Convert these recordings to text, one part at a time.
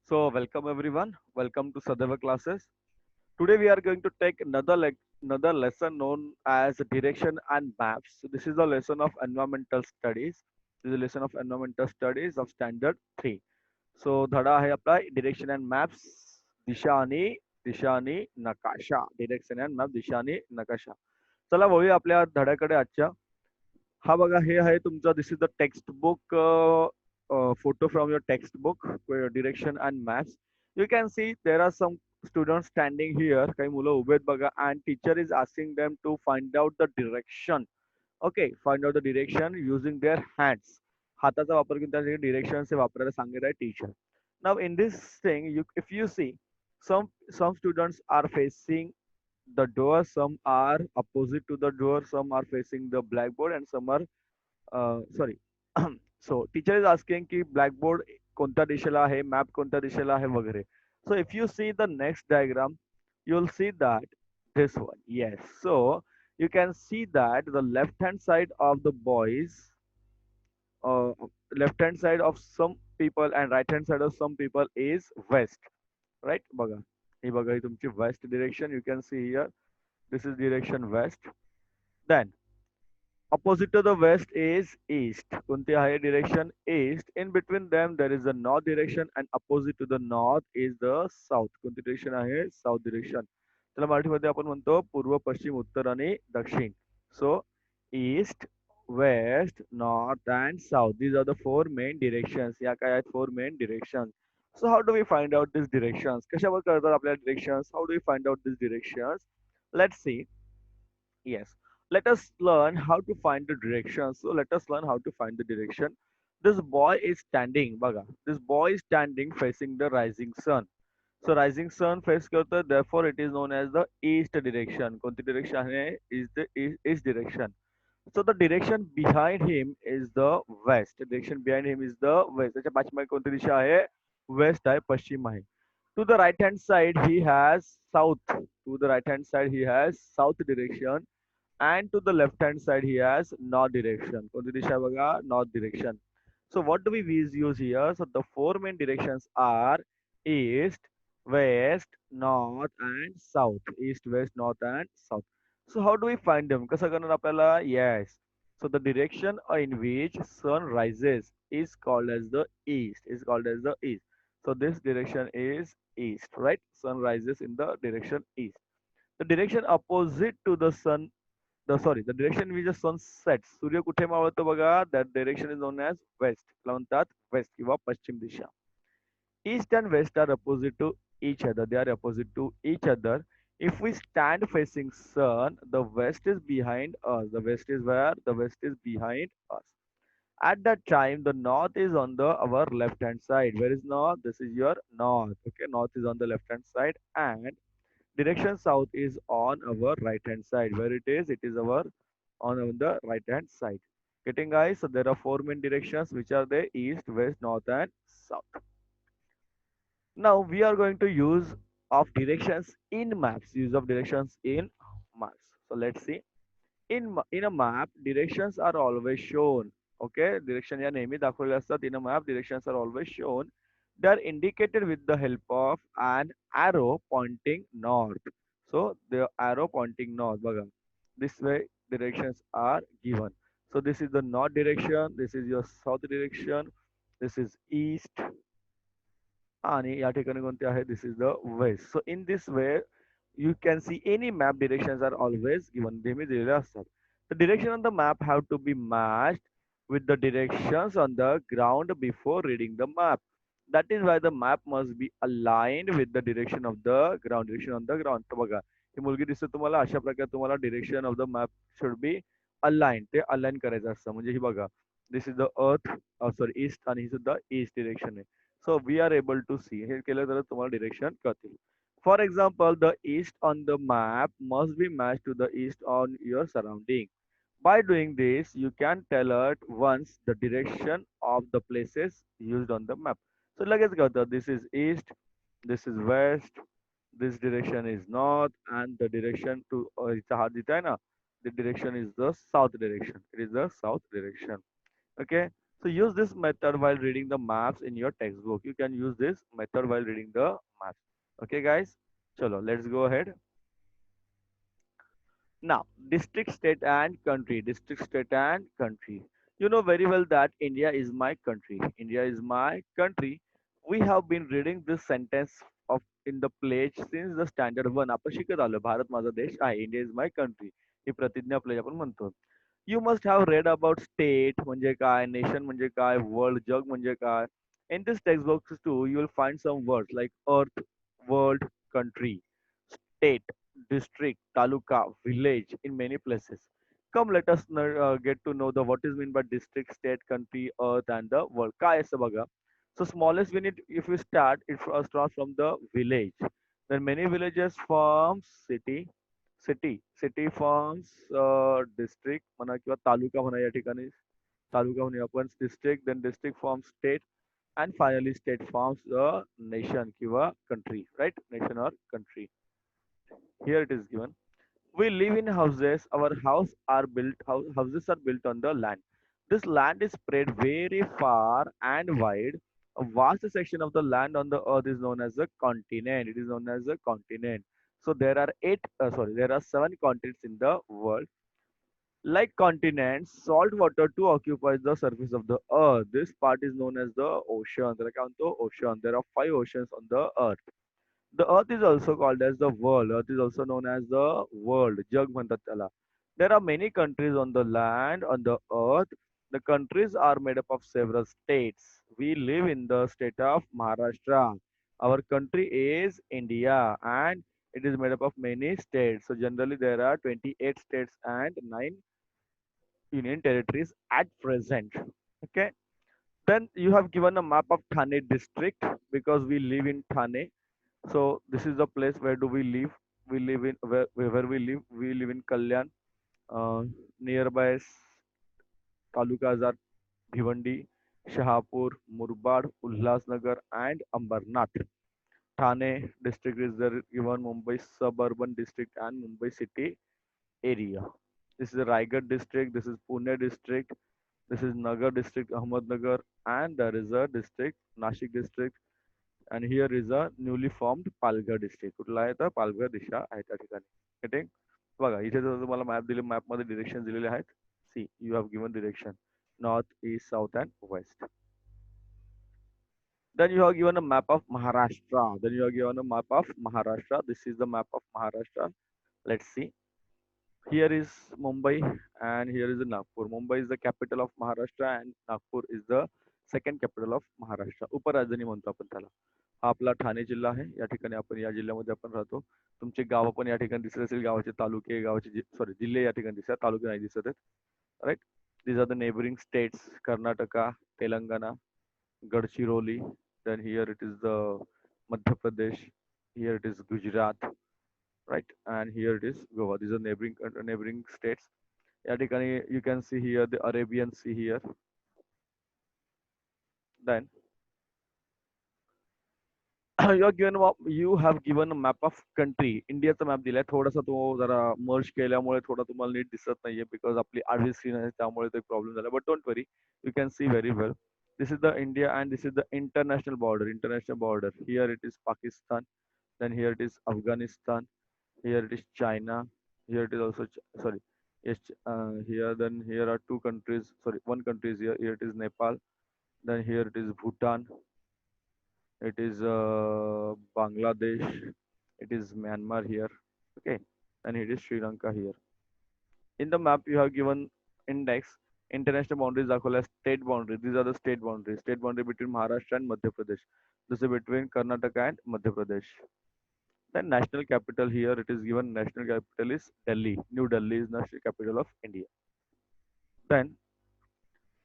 So welcome everyone. Welcome to Sadhava classes. Today we are going to take another lesson known as direction and maps. So this is the lesson of environmental studies. This is a lesson of environmental studies of standard 3. So धडा आहे आपला direction and maps. दिशा आणि नकाशा. Direction and map दिशा आणि नकाशा. चला वळूया आपल्या धड्याकडे आजच्या. हा बघा हे आहे तुमचा this is the text book photo from your textbook where direction and maps. You can see there are some students standing here. काही मुलं उभे आहेत बघा and teacher is asking them to find out the direction. Okay, find out the direction using their hands. हाताचा वापर करून त्यासाठी directions हे वापरायला सांगत आहे teacher. Now in this thing, if you see, some students are facing the door, some are opposite to the door, some are facing the blackboard, and some are sorry. So teacher is asking की blackboard कोणत्या दिशेला आहे, map कोणत्या दिशेला आहे वगैरे. So if you see the next diagram, you'll see that this one. Yes. So you can see that the left hand side of the boys, uh, left hand side of some people and right hand side of some people is west. Right? बघा ही तुमची west direction. You can see here. This is direction west. Then opposite to the west is east. कोणती आहे direction east. In between them there is a north direction and opposite to the north is the south. कोणती direction आहे south direction. त्याला मराठीमध्ये आपण म्हणतो पूर्व, पश्चिम, उत्तर आणि दक्षिण. So east, west, north and south. These are the four main directions. या काय आहेत four main directions. So how do we find out these directions? कशावर कळतात आपल्याला directions? How do we find out these directions? Let's see. Yes. Let us learn how to find the direction. So let us learn how to find the direction. This boy is standing. Baga. This boy is standing facing the rising sun. So rising sun face करतं, therefore it is known as the east direction. कोणती direction आहे? Is the east direction. So the direction behind him is the west. Direction behind him is the west. त्याच्या पाठीमागे कोणती दिशा आहे? West आहे, पश्चिम आहे. To the right hand side he has south. To the right hand side he has south direction. And to the left hand side he has north direction. कोणती दिशा आहे बघा? North direction. So what do we use here? So the four main directions are east, west, north and south. East, west, north and south. So how do we find them? कसं करणार आपल्याला? Yes. So the direction in which sun rises is called as the east. Is called as the east. So this direction is east, right? Sun rises in the direction east. The direction opposite to the sun, the direction in which the sun sets. सूर्य कुठे मावळतो बघा? That direction is known as west. त्याला म्हणतात west किंवा पश्चिम दिशा. East and west are opposite to each other. They are opposite to each other. If we stand facing sun, the west is behind us. The west is where? The west is behind us. At that time, the north is on the our left hand side. Where is north? This is your north. Okay, north is on the left hand side, and direction south is on our right hand side. Where it is? It is our on the right hand side. Getting guys? So there are four main directions, which are the east, west, north, and south. Now we are going to use of directions in maps. Use of directions in maps. So let's see. In a map, directions are always shown. Okay, direction या नेहमी दाखवलेले असतात. In a map, directions are always shown. They are indicated with the help of an arrow pointing north. So the arrow pointing north. बघा. This way directions are given. So this is the north direction. This is your south direction. This is east. आणि या ठिकाणी कोणते आहे? This is the west. So in this way, you can see any map directions are always given. नेहमी दिलेले असतात. The direction on the map have to be matched with the directions on the ground before reading the map. That is why the map must be aligned with the direction of the ground. Direction on the ground. तर बघा, ही मुलगी दिसते तुम्हाला अशा प्रकारे तुम्हाला direction of the map should be aligned. ते align करायचं असतं. म्हणजे ही बघा, this is the earth, sorry, east आणि ही सुद्धा east direction आहे. So we are able to see. हे केलं तर तुम्हाला direction कळतील. For example, the east on the map must be matched to the east on your surrounding. By doing this, you can tell at once the direction of the places used on the map. So लगेच कळतं. This is east, this is west, this direction is north, and the direction to इथं हात दिताय ना, the direction is the south direction. It is the south direction. Okay. So use this method while reading the maps in your textbook. You can use this method while reading the maps. Okay, guys. Chalo, let's go ahead. Now, district, state, and country. District, state, and country. You know very well that India is my country. India is my country. We have been reading this sentence of in the pledge since the standard one. आपण शिकत आलो. भारत माझा देश आहे. India is my country. ही प्रतिज्ञा pledge आपण म्हणतो. You must have read about state म्हणजे काय, nation म्हणजे काय, world जग म्हणजे काय. In this textbooks too, you will find some words like earth, world, country, state, district, taluka, village in many places. Come, let us get to know the what is mean by district, state, country, earth, and the world. काय असतं बघा. So smallest we need, if we start, it starts from the village. Then many villages forms city forms district म्हणा किंवा तालुका म्हणा या ठिकाणी तालुका म्हणूया आपण district, then district forms state, and finally state forms a nation किंवा country, right? Nation or country. Here it is given. We live in houses. Our houses are built on the land. This land is spread very far and wide. A vast section of the land on the earth is known as a continent. It is known as a continent. So there are seven continents in the world. Like continents, salt water too occupies the surface of the earth. This part is known as the ocean. त्याला काय म्हणतो? Ocean. There are five oceans on the earth. The earth is also called as the world. Earth is also known as the world. जग म्हणतात त्याला. There are many countries on the land, on the earth. The countries are made up of several states. We live in the state of Maharashtra. Our country is India and it is made up of many states. So generally there are 28 states and 9 union territories at present. Okay. Then you have given a map of Thane district because we live in Thane. So this is the place where do we live. We live in where we live. We live in Kalyan. Nearby talukas are Bhivandi, Shahapur, Murbad, Ulhasnagar, and Ambernath. Thane district is there given Mumbai suburban district and Mumbai city area. This is the Raigad district. This is Pune district. This is Nagar district, Ahmednagar, and there is a district, Nashik district, and here is a newly formed Palghar district. कुठला आहे तर पालघर दिशा आहे त्या ठिकाणी. Getting बघा इथे जर तुम्हाला मॅप दिले मॅपमध्ये डिरेक्शन दिलेले आहेत. See you have given direction north east south and west. Then you have given a map of Maharashtra. Then you have given a map of Maharashtra. This is the map of Maharashtra. Let's see. Here is Mumbai and here is Nagpur. Mumbai is the capital of Maharashtra and Nagpur is the second capital of Maharashtra. उपराजधानी म्हणतो आपण त्याला. हा आपला ठाणे जिल्हा आहे. या ठिकाणी आपण या जिल्ह्यामध्ये आपण राहतो. तुमचे गाव पण या ठिकाणी दिसत असेल. गावाचे तालुके, गावाचे सॉरी जिल्हे या ठिकाणी दिसतात. तालुके नाही दिसत आहेत. Right. These are the neighboring states: Karnataka, Telangana, Gadchiroli. Then here it is the Madhya Pradesh. Here it is Gujarat, right? And here it is Goa. These are neighboring states. या ठिकाणी you can see here the Arabian Sea here. Then you have given a map of country. इंडियाचा map दिलाय. थोडासा तो जरा मर्ज केल्यामुळे थोडा तुम्हाला नीट दिसत नाहीये बिकॉज आपली आडवी स्क्रीन आहे त्यामुळे तो प्रॉब्लेम झाला. But don't worry, you can see very well. This is the India and this is the international border. International border. Here it is Pakistan. Then here it is Afghanistan. Here it is China. Here it is also sorry. Yes. Here then here are two countries. Sorry, one country is here. Here it is Nepal. Then here it is Bhutan. It is Bangladesh. It is Myanmar here. Okay. And it is Sri Lanka here. In the map, you have given index. International boundaries are called as state boundaries. These are the state boundaries. State boundary between Maharashtra and Madhya Pradesh. This is between Karnataka and Madhya Pradesh. Then national capital here, it is given national capital is Delhi. New Delhi is national capital of India. Then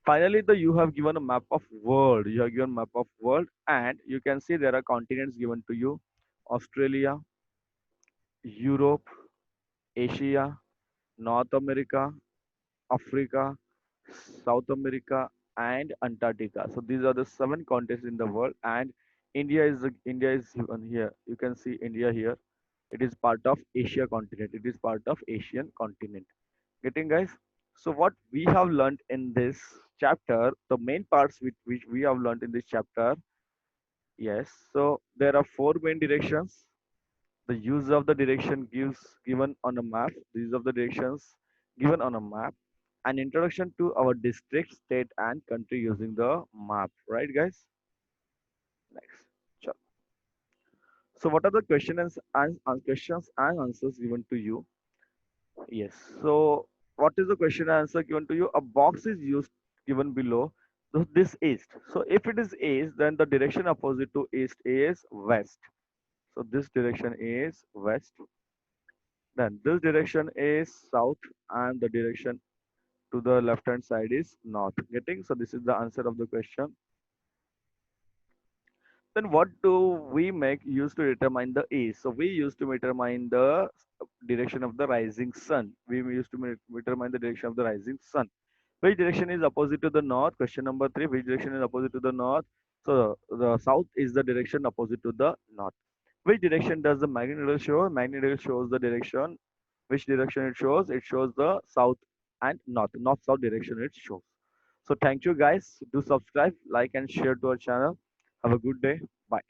finally, you have given a map of world. You have given map of world, and you can see there are continents given to you: Australia, Europe, Asia, North America, Africa, South America, and Antarctica. So these are the seven continents in the world, and India is given here. You can see India here. It is part of Asia continent. It is part of Asian continent. Getting guys? So what we have learned in this chapter, the main parts which we have learned in this chapter, yes. So there are four main directions. The use of the direction given on a map. The use of the directions given on a map. An introduction to our district, state, and country using the map. Right, guys? Next. Sure. So what are the questions and answers given to you? Yes. So what is the question and answer given to you? A box is used given below. So this east. So if it is east, then the direction opposite to east is west. So this direction is west. Then this direction is south, and the direction to the left hand side is north. Getting? So this is the answer of the question. Then what do we make use to determine the east? So we used to determine the direction of the rising sun. We used to determine the direction of the rising sun. Which direction is opposite to the north? Question number 3. Which direction is opposite to the north? So the south is the direction opposite to the north. Which direction does the magnet needle show? Magnet needle shows the direction. Which direction it shows? It shows the south and north. North-south direction it shows. So thank you guys. Do subscribe, like and share to our channel. Have a good day. Bye.